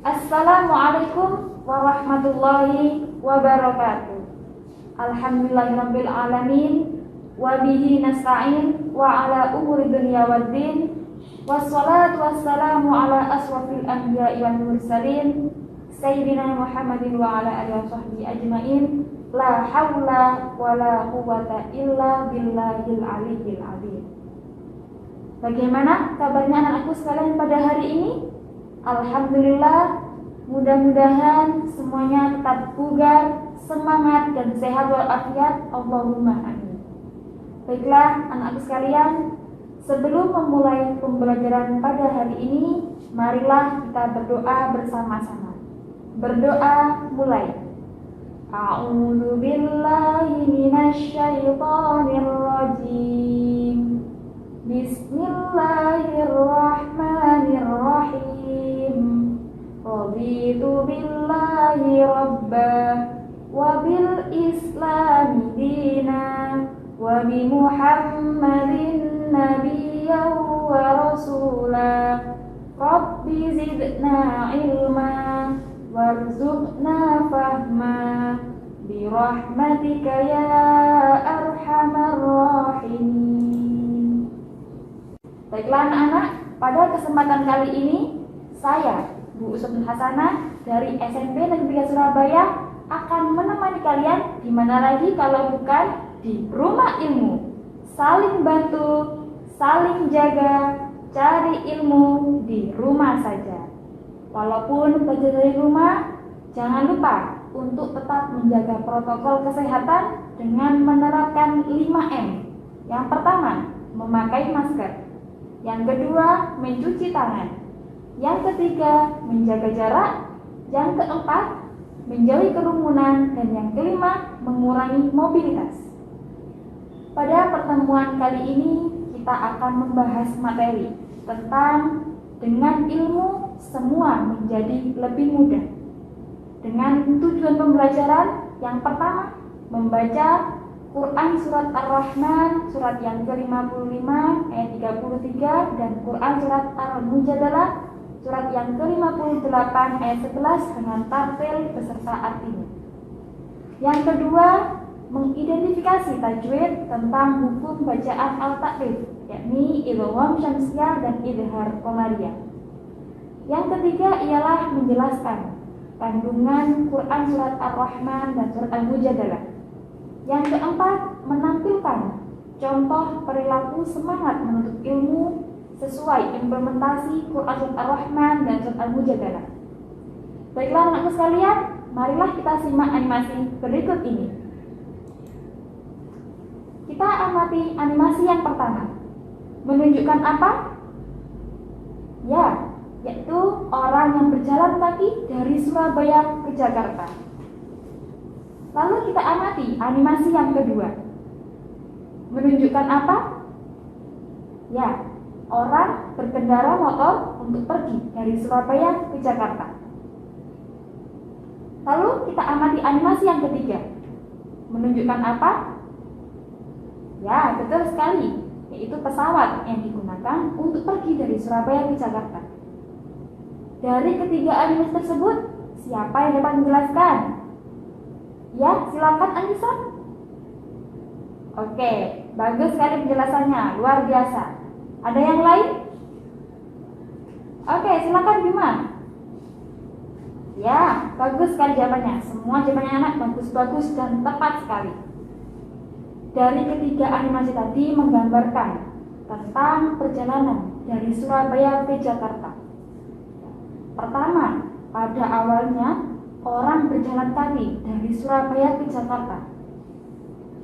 Assalamualaikum warahmatullahi wabarakatuh. Alhamdulillahirabbil alamin wa bihi nasta'in wa ala umuri dunya waddin. Wassalatu wassalamu ala asrofil anbiya'i wal mursalin sayyidina Muhammadin wa ala alihi washabbihi ajmain. La haula wala quwwata illa billahil aliyyil azim. Bagaimana kabarnya anak-anakku sekalian pada hari ini? Alhamdulillah, mudah-mudahan semuanya tetap bugar, semangat dan sehat walafiat. Allahumma amin. Baiklah anak-anakku sekalian, sebelum memulai pembelajaran pada hari ini, marilah kita berdoa bersama-sama. Berdoa mulai. A'udzu billahi minasy syaithanir rajim. Bismillahirrahmanirrahim. Raditu billahi rabbah wa bil islami dina wa bi Muhammadin nabiyyan wa rasulah. Rabbi zidna ilma warzuqna fahma bi rahmatika ya arhamar rahimin. Baiklah anak-anak, pada kesempatan kali ini saya, Bu Usman Hasanah dari SMP Negeri 3 Surabaya akan menemani kalian di mana lagi kalau bukan di rumah ilmu. Saling bantu, saling jaga, cari ilmu di rumah saja. Walaupun belajar dari rumah, jangan lupa untuk tetap menjaga protokol kesehatan dengan menerapkan 5M. Yang pertama, memakai masker. Yang kedua, mencuci tangan. Yang ketiga, menjaga jarak. Yang keempat, menjauhi kerumunan. Dan yang kelima, mengurangi mobilitas. Pada pertemuan kali ini, kita akan membahas materi tentang dengan ilmu semua menjadi lebih mudah. Dengan tujuan pembelajaran, yang pertama, membaca Quran surat Ar-Rahman surat yang ke-55 ayat 33 dan Quran surat Al-Mujadalah surat yang ke-58 ayat 11 dengan tartil beserta artinya. Yang kedua, mengidentifikasi tajwid tentang hukum bacaan al-takrif, yakni idgham syamsiyah dan idhar qamariyah. Yang ketiga ialah menjelaskan kandungan Quran surat Ar-Rahman dan surat Al-Mujadalah. Yang keempat, menampilkan contoh perilaku semangat menuntut ilmu sesuai implementasi Quran surat Ar-Rahman dan surat Al-Mujadalah. Baiklah anak-anakku sekalian, marilah kita simak animasi berikut ini. Kita amati animasi yang pertama. Menunjukkan apa? Ya, yaitu orang yang berjalan kaki dari Surabaya ke Jakarta. Lalu kita amati animasi yang kedua. Menunjukkan apa? Ya, orang berkendara motor untuk pergi dari Surabaya ke Jakarta. Lalu kita amati animasi yang ketiga. Menunjukkan apa? Ya, betul sekali, yaitu pesawat yang digunakan untuk pergi dari Surabaya ke Jakarta. Dari ketiga animasi tersebut, siapa yang dapat menjelaskan? Ya, silakan Anissa. Oke, bagus sekali penjelasannya, luar biasa. Ada yang lain? Oke, silakan Bima. Ya, bagus sekali jawabannya. Semua jawabannya anak bagus-bagus dan tepat sekali. Dari ketiga animasi tadi menggambarkan tentang perjalanan dari Surabaya ke Jakarta. Pertama, pada awalnya orang berjalan kaki dari Surabaya ke Jakarta.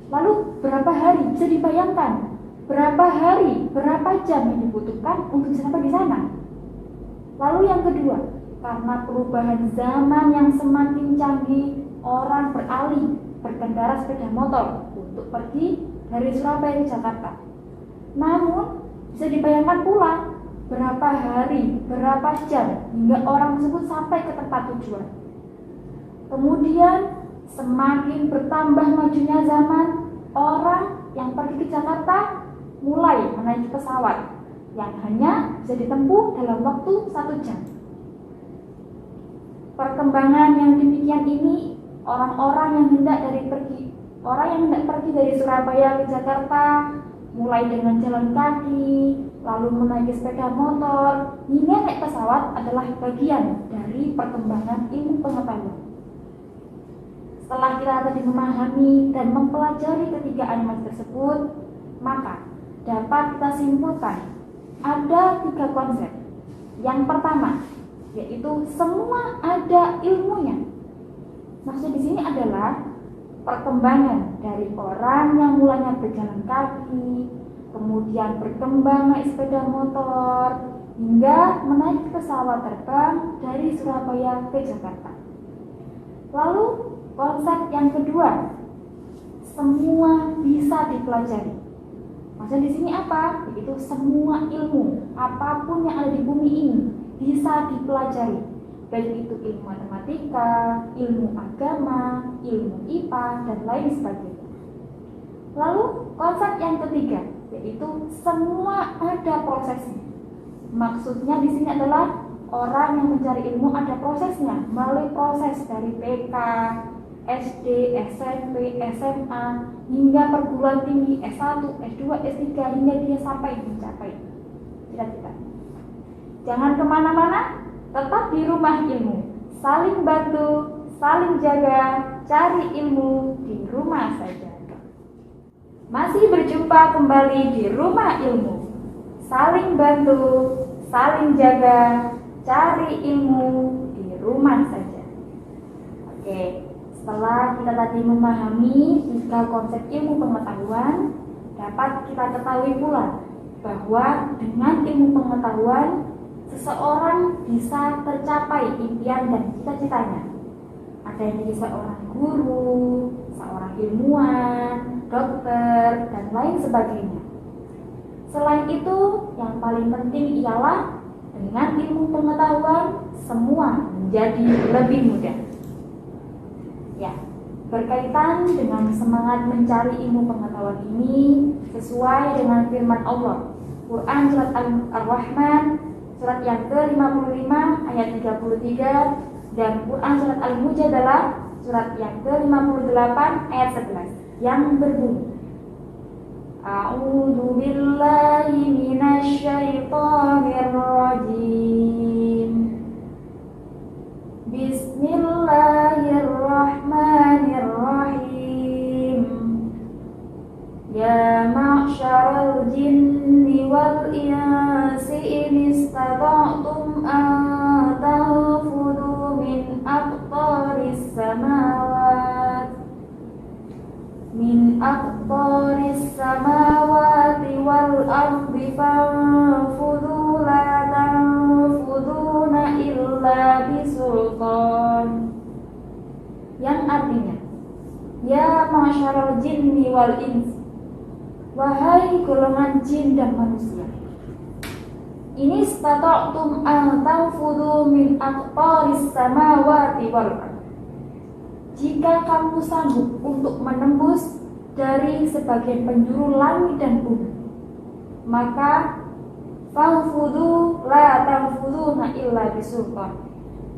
Lalu berapa hari? Bisa dibayangkan berapa hari, berapa jam yang dibutuhkan untuk sampai di sana. Lalu yang kedua, karena perubahan zaman yang semakin canggih, orang beralih berkendara sepeda motor untuk pergi dari Surabaya ke Jakarta. Namun bisa dibayangkan pula berapa hari, berapa jam hingga orang tersebut sampai ke tempat tujuan. Kemudian semakin bertambah majunya zaman, orang yang pergi ke Jakarta mulai menaiki pesawat yang hanya bisa ditempuh dalam waktu 1 jam. perkembangan yang demikian ini, orang yang hendak pergi dari Surabaya ke Jakarta, mulai dengan jalan kaki, lalu menaiki sepeda motor, hingga naik pesawat adalah bagian dari perkembangan ilmu pengetahuan. Setelah kita tadi memahami dan mempelajari ketiga animasi tersebut, maka dapat kita simpulkan ada 3 konsep. Yang pertama, yaitu semua ada ilmunya. Maksud di sini adalah perkembangan dari orang yang mulanya berjalan kaki, kemudian berkembang naik sepeda motor, hingga menaiki pesawat terbang dari Surabaya ke Jakarta. Lalu konsep yang kedua, semua bisa dipelajari. Maksud di sini apa? Yaitu semua ilmu, apapun yang ada di bumi ini bisa dipelajari, baik itu ilmu matematika, ilmu agama, ilmu IPA, dan lain sebagainya. Lalu konsep yang ketiga, yaitu semua ada prosesnya. Maksudnya di sini adalah orang yang mencari ilmu ada prosesnya, melalui proses dari TK, SD, SMP, SMA, hingga perguruan tinggi S1, S2, S3, hingga dia sampai mencapai cita-cita. Jangan kemana-mana, tetap di rumah ilmu. Saling bantu, saling jaga, cari ilmu di rumah saja. Masih berjumpa kembali di rumah ilmu. Saling bantu, saling jaga, cari ilmu di rumah saja. Oke, setelah kita tadi memahami 3 konsep ilmu pengetahuan, dapat kita ketahui pula bahwa dengan ilmu pengetahuan seseorang bisa tercapai impian dan cita-citanya. Ada yang jadi seorang guru, seorang ilmuwan, dokter, dan lain sebagainya. Selain itu, yang paling penting ialah dengan ilmu pengetahuan semua menjadi lebih mudah. Ya, berkaitan dengan semangat mencari ilmu pengetahuan ini sesuai dengan firman Allah. Quran surat Ar-Rahman surat yang ke-55 ayat 33 dan Quran surat Al-Mujadalah surat yang ke-58 ayat 11 yang berbunyi, A'udzu billahi minasy syaithanir rajim. Bismillahirrahmanirrahim. Ya ma'syaral jinni wal insi in istata'tum an tanfudhu min aqtaris samawati wal ardi fanfudhu la tanfudhuna illa bisultan. Yang artinya, ya ma'syaral jinni wal insi, wahai golongan jin dan manusia, ini stata'tum an tanfudhu min aqtaris samawati wal ardh. Jika kamu sanggup untuk menembus dari sebagian penjuru langit dan bumi, maka fanfudhu la tanfudhuna illa bisultan.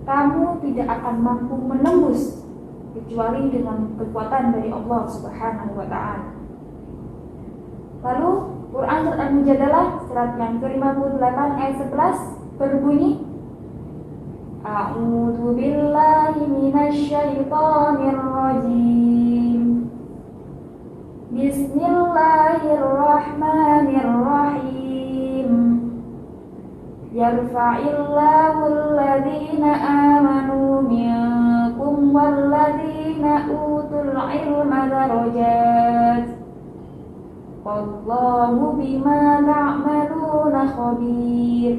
Kamu tidak akan mampu menembus kecuali dengan kekuatan dari Allah Subhanahu wa taala. Lalu Quran surat Al-Mujadalah surat yang ke-58 ayat 11 berbunyi, A'udzu billahi minasy syaithanir rajim. Bismillahirrahmanirrahim. Yarfa'illahu alladhina amanu minkum walladhina utul ilma darajat. Wallahu bima ta'maluna khabir.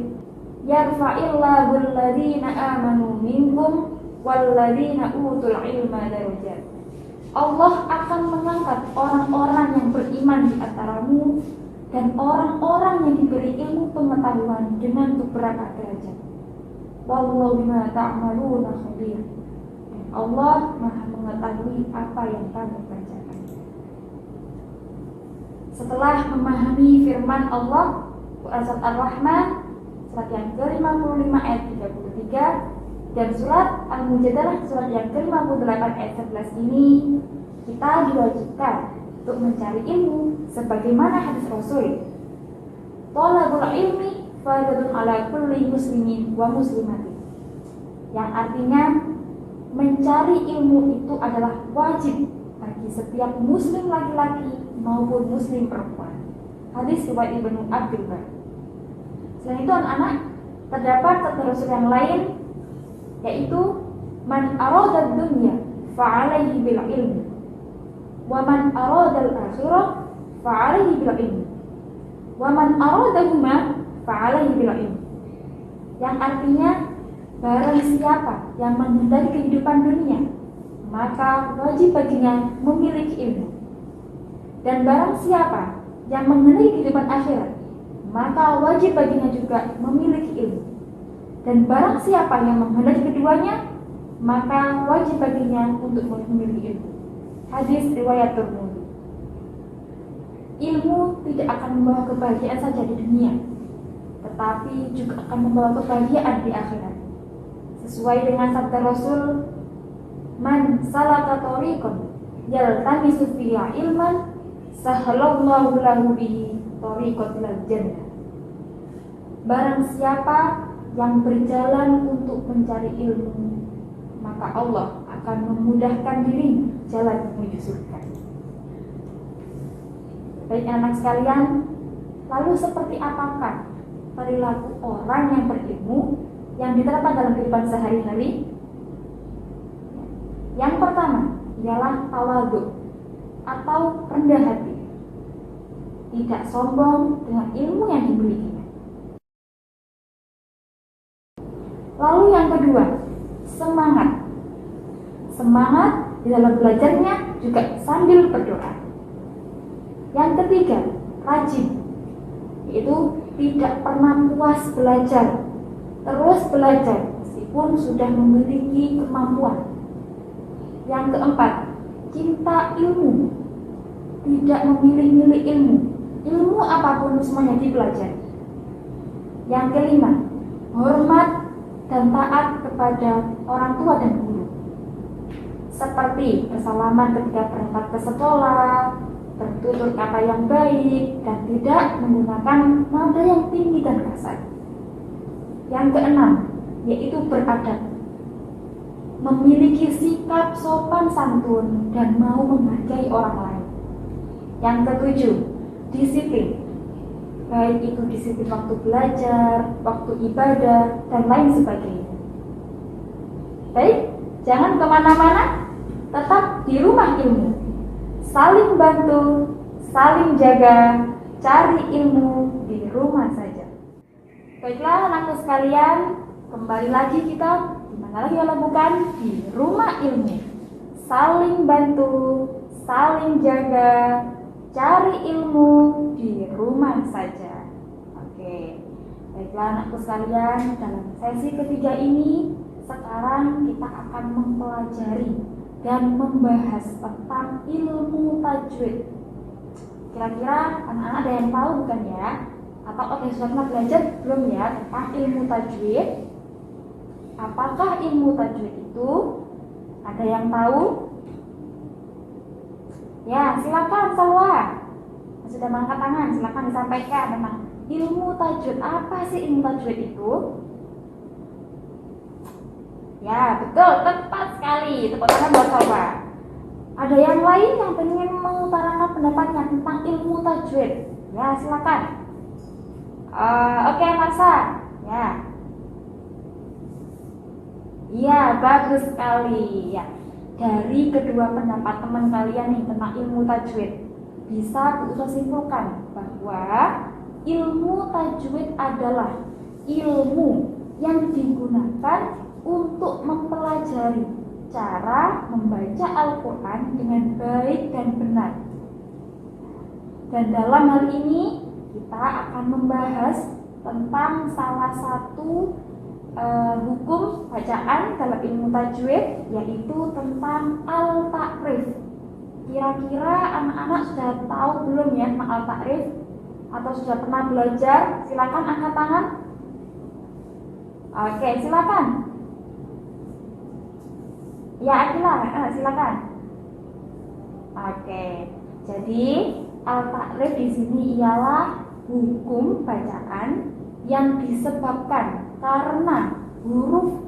Yarfa'illahu alladhina amanu minkum walladhina utul ilma darajat. Allah akan mengangkat orang-orang yang beriman di antaramu dan orang-orang yang diberi ilmu pengetahuan dengan beberapa derajat. Wallahu bima ta'maluna khabir. Dan Allah Maha mengetahui apa yang kamu kerjakan. Setelah memahami firman Allah, Quran surat Ar-Rahman surat yang ke-55 ayat 33, Dan surat Al-Mujadalah surat yang ke-58 ayat 11 ini kita diwajibkan untuk mencari ilmu sebagaimana hadis Rasul. Thalabul ilmi fardun ala kulli muslimin wa muslimatin. Yang artinya mencari ilmu itu adalah wajib bagi setiap muslim laki-laki maupun muslim perempuan. Hadis riwayat Ibnu Abdul Bar. Selain itu anak-anak, terdapat satu Rasul yang lain, yaitu man arada dunya fa'alaihi bil ilmi wa man arada al-akhirah fa'alaihi bil ilmi wa man aradahuma fa'alaihi bil ilmi. Yang artinya barang siapa yang menghendaki kehidupan dunia, maka wajib baginya memiliki ilmu. Dan barang siapa yang menghendaki kehidupan akhirat, maka wajib baginya juga memiliki ilmu. Dan barang siapa yang menghendaki keduanya, maka wajib baginya untuk memiliki ilmu. Hadis riwayat Tirmidzi. Ilmu tidak akan membawa kebahagiaan saja di dunia, tetapi juga akan membawa kebahagiaan di akhirat. Sesuai dengan sabda Rasul, man salaka tariqan yaltamisu fihi ilman sahalallahu lahu bihi tariqan ilal jannah. Barang siapa yang berjalan untuk mencari ilmu, maka Allah akan memudahkan diri jalan menuju surga. Baik anak sekalian, lalu seperti apakah perilaku orang yang berilmu yang diterapkan dalam kehidupan sehari-hari? Yang pertama ialah tawadhu atau rendah hati, tidak sombong dengan ilmu yang dimilikinya. Lalu yang kedua, semangat di dalam belajarnya juga sambil berdoa. Yang ketiga, rajin, yaitu tidak pernah puas belajar, terus belajar meskipun sudah memiliki kemampuan. Yang keempat, cinta ilmu, tidak memilih-milih ilmu apapun semuanya dipelajari. Yang kelima, hormat dan taat kepada orang tua dan guru, seperti bersalaman ketika berangkat ke sekolah, bertutur kata yang baik, dan tidak menggunakan nada yang tinggi dan kasar. Yang keenam, yaitu beradab, memiliki sikap sopan santun dan mau menghargai orang lain. Yang ketujuh, disiplin, baik itu disiplin waktu belajar, waktu ibadah, dan lain sebagainya. Baik, jangan kemana-mana, tetap di rumah ilmu. Saling bantu, saling jaga, cari ilmu di rumah saja. Baiklah anakku sekalian, kembali lagi kita di mana lagi kalau bukan di rumah ilmu. Saling bantu, saling jaga, cari ilmu di rumah saja. Oke, baiklah anakku sekalian, dalam sesi ketiga ini sekarang kita akan mempelajari dan membahas tentang ilmu tajwid. Kira-kira anak-anak ada yang tahu bukan ya? Atau sudah pernah belajar belum ya tentang ilmu tajwid? Apakah ilmu tajwid itu? Ada yang tahu? Ya, silakan Salwa. Sudah mengangkat tangan, silakan disampaikan tentang ilmu tajwid. Apa sih ilmu tajwid itu? Ya, betul, tepat sekali. Tepuk tangan buat Salwa. Ada yang lain yang ingin mengutarakan pendapatnya tentang ilmu tajwid? Ya, silakan. Oke, Marsa. Ya. Iya, bagus sekali. Ya. Dari kedua pendapat teman kalian nih tentang ilmu tajwid, bisa kita simpulkan bahwa ilmu tajwid adalah ilmu yang digunakan untuk mempelajari cara membaca Al-Quran dengan baik dan benar. Dan dalam hal ini kita akan membahas tentang salah satu hukum bacaan dalam ilmu tajwid, yaitu tentang al-ta'rif. Kira-kira anak-anak sudah tahu belum ya tentang al-ta'rif? Atau sudah pernah belajar? Silakan angkat tangan. Oke, silakan. Ya, Akila, silakan. Oke, jadi al-ta'rif di sini ialah hukum bacaan yang disebabkan karena huruf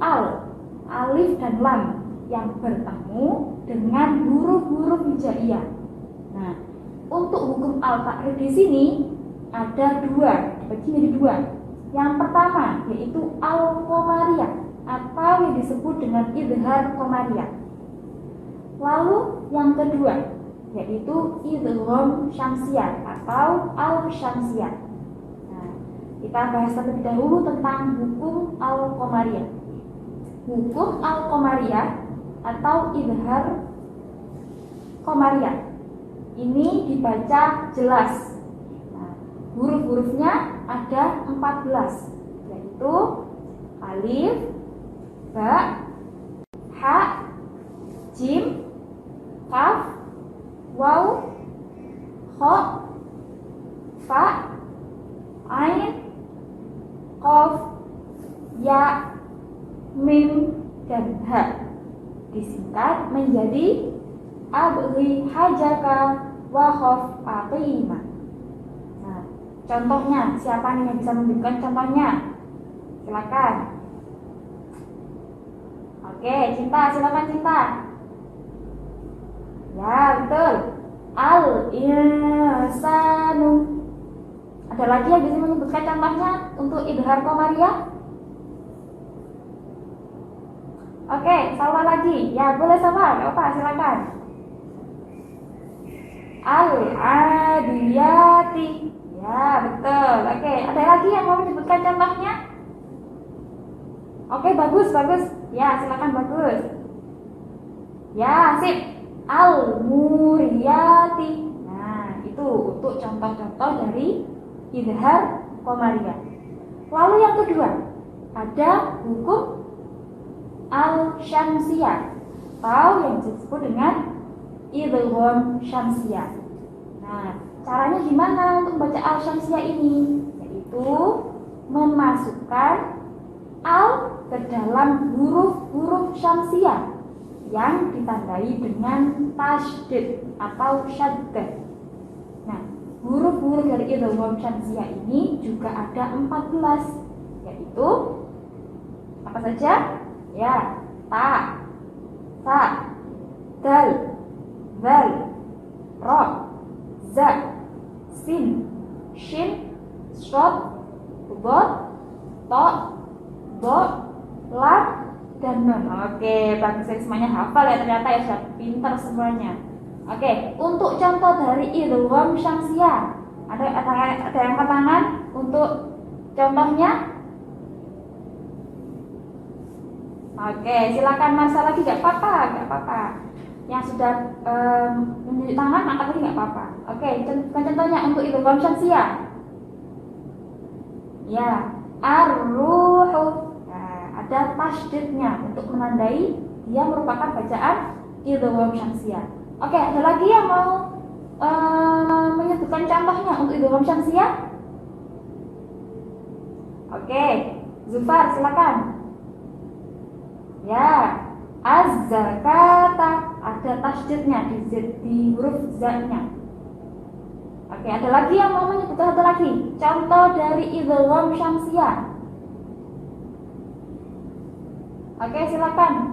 alif dan lam yang bertemu dengan huruf-huruf hijaiyah. Nah, untuk hukum al-ta'rif di sini ada dua, dibagi menjadi dua. Yang pertama yaitu al-qamariyah atau yang disebut dengan idhar qamariyah. Lalu yang kedua yaitu idgham syamsiyah atau al-syamsiyah. Nah, kita bahas terlebih dahulu tentang hukum al-qamariyah. Hukum al-qamariyah atau idhar qamariyah ini dibaca jelas. Nah, huruf-hurufnya ada 14, yaitu alif, ba, ha, jim, kaf, waw, kha, fa, ain, qaf, ya, mim, dan ha. Disingkat menjadi abghi hajaka wa khaf aqima. Nah, contohnya siapa nih yang bisa menunjukkan contohnya? Silakan. Oke, Cinta, silakan Cinta. Ya, betul. Al-insanu. Ada lagi yang bisa menyebutkan contohnya untuk idhar qamariyah? Oke, sama lagi. Ya, boleh sama. Gak apa-apa, silakan. Al-adiyati. Ya, betul. Oke, ada lagi yang mau menyebutkan contohnya? Oke, bagus. Ya, silakan bagus. Ya, sip. Al-muriyati. Nah, itu untuk contoh-contoh dari idhar qamariyah. Lalu yang kedua, ada hukum al-syamsiyah atau yang disebut dengan idgham syamsiyah. Nah, caranya gimana untuk membaca al-syamsiyah ini? Yaitu memasukkan al ke dalam huruf-huruf syamsiyah yang ditandai dengan tasydid atau syaddah. Nah, huruf-huruf dari idgham syamsiyah ini juga ada 14, yaitu apa saja? Ya, ta, sa, dal, zal, ro, za, sin, shin, shod, dot, to, do, lam, dan nun. Oke, bagus, semuanya hafal ya, ternyata ya, sudah pintar semuanya. Oke, untuk contoh dari idgham syamsiyah, ada yang angkat tangan untuk contohnya? Oke, silakan Marsha lagi, gak apa-apa. Yang sudah menunjuk tangan angkat lagi gak apa-apa. Oke, contohnya untuk idgham syamsiyah. Ya, ar-ruhu. Nah, ada tasydidnya untuk menandai dia merupakan bacaan idgham syamsiyah. Oke, ada lagi yang mau menyebutkan contohnya untuk idgham syamsiyah? Oke, Zufar silakan. Ya, az-zakata ada tasydidnya di huruf za-nya. Oke, ada lagi yang mau menyebutkan satu lagi contoh dari idgham syamsiyah. Oke, silakan.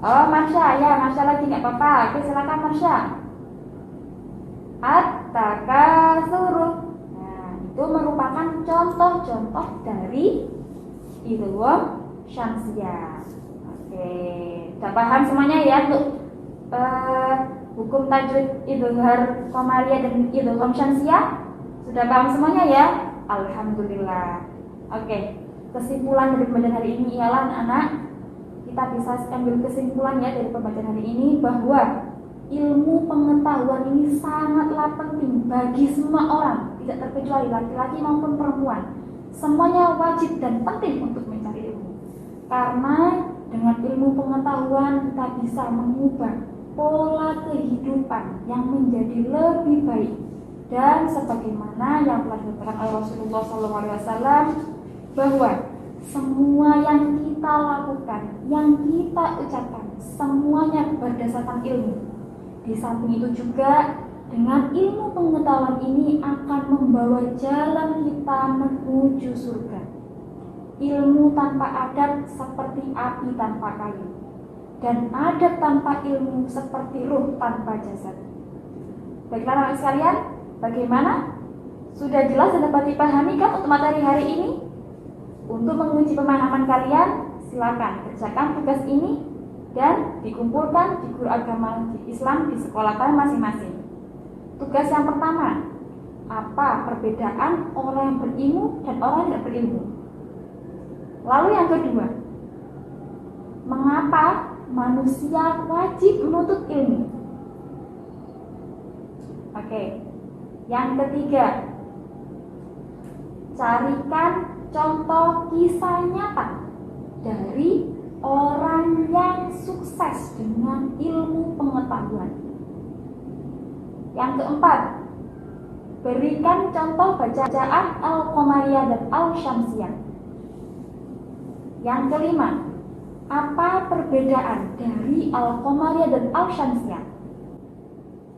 Oh, Marsha, ya Marsha lagi nggak apa-apa. Oke, silakan Marsha. At-takatsuru. Nah, itu merupakan contoh-contoh dari idgham syamsiyah. Oke, sudah paham semuanya ya untuk hukum tajwid idhar qamariyah dan idgham syamsiyah? Sudah paham semuanya ya? Alhamdulillah. Oke, kesimpulan dari pembelajaran hari ini ialah anak-anak, kita bisa ambil kesimpulan ya dari pembelajaran hari ini bahwa ilmu pengetahuan ini sangatlah penting bagi semua orang, tidak terkecuali laki-laki maupun perempuan. Semuanya wajib dan penting untuk mencari ilmu. Karena dengan ilmu pengetahuan kita bisa mengubah pola kehidupan yang menjadi lebih baik. Dan sebagaimana yang telah dikatakan oleh Rasulullah SAW bahwa semua yang kita lakukan, yang kita kita ucapkan semuanya berdasarkan ilmu. Di samping itu juga dengan ilmu pengetahuan ini akan membawa jalan kita menuju surga. Ilmu tanpa adab seperti api tanpa kayu, dan adab tanpa ilmu seperti ruh tanpa jasad. Baiklah anak sekalian, bagaimana? Sudah jelas dan dapat dipahami kan untuk materi hari ini? Untuk menguji pemahaman kalian, silakan kerjakan tugas ini dan dikumpulkan di guru agama Islam di sekolah kalian masing-masing. Tugas yang pertama, apa perbedaan orang yang berilmu dan orang yang tidak berilmu? Lalu yang kedua, mengapa manusia wajib menuntut ilmu? Oke. Yang ketiga, carikan contoh kisah nyata dari orang yang sukses dengan ilmu pengetahuan. Yang keempat, berikan contoh bacaan Al-Qamariyah dan Al-Syamsiyah. Yang kelima, apa perbedaan dari Al-Qamariyah dan Al-Syamsiyah?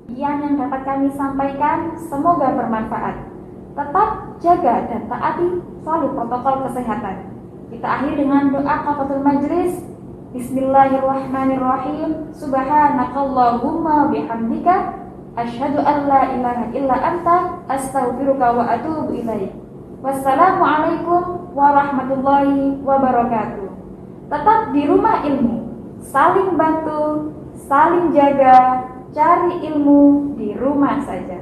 Yang dapat kami sampaikan, semoga bermanfaat. Tetap jaga dan taati selalu protokol kesehatan. Kita akhiri dengan doa kafatul majlis. Bismillahirrahmanirrahim. Subhanakallahumma bihamdika asyhadu an la ilaha illa anta astaghfiruka wa atubu ilaik. Wassalamualaikum warahmatullahi wabarakatuh. Tetap di rumah ilmu, saling bantu, saling jaga, cari ilmu di rumah saja.